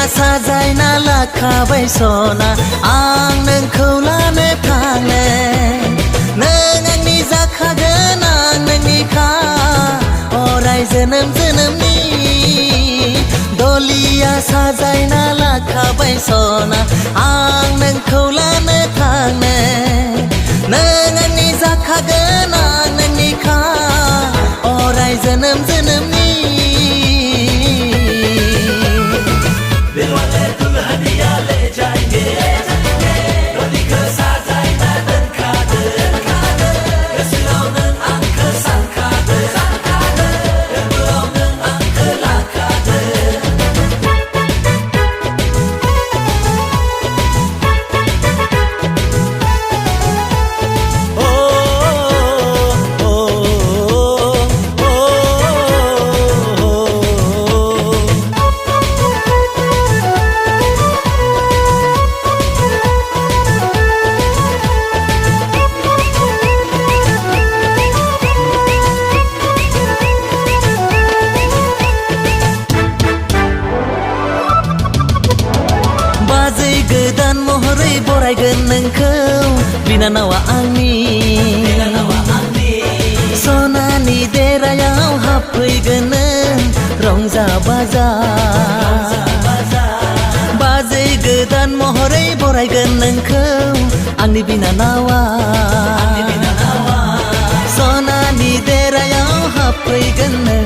साजायना लाखाबाय सना आं नोंखौ लानो थाङो नों आंनि जाखागोन आं नोंनिखा अराय जोनोम जोनोमनि दलिया साजायना लाखाबाय सना आं नोंखौ लानो थाङो नों आंनि जाखागोन आं नोंनिखा अराय जोनोम जोनोमनि गोदान महरै बरायगोन नोंखौ बिनानावा आंनि सनानि देरायाव हाबफैगोन नों रंजा बाजा बाजै गोदान महरै बरायगोन नोंखौ आंनि बिनानावा सनानि देरायाव हाबफैगोन नों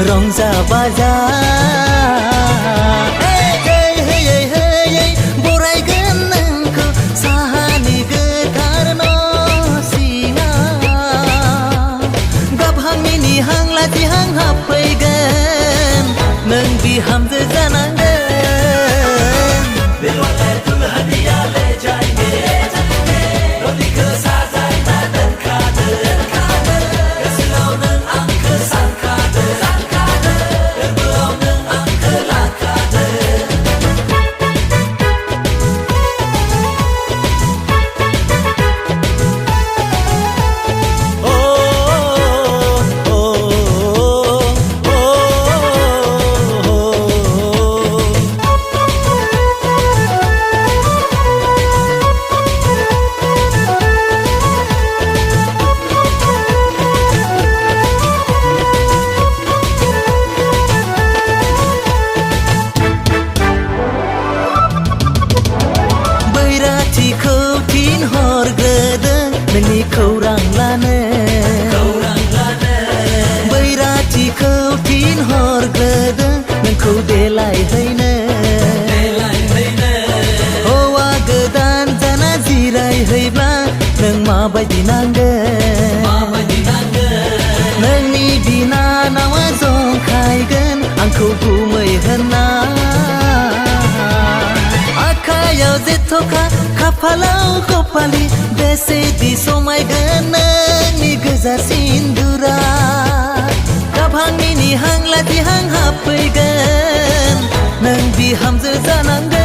रंजा बाजा हां हाबफैगोन नों बिहामजो जानांगोन नोंनि खौरां लानो बैराथिखौ थिनहरग्रोदों नोंखौ देलायहैनो हौवा गोदान जाना जिरायहैब्ला नों माबायदि नांगोन नोंनि बिनानावा जंखायगोन आंखौ गुमै होनना आखायाव जेथ'खा खाफालाव कपालि बेसेदि समायगोन नोंनि गोजा सिन्दुरा गाबहांनि हां लाथि हां हाबफैगोन नों बिहामजो जानांगोन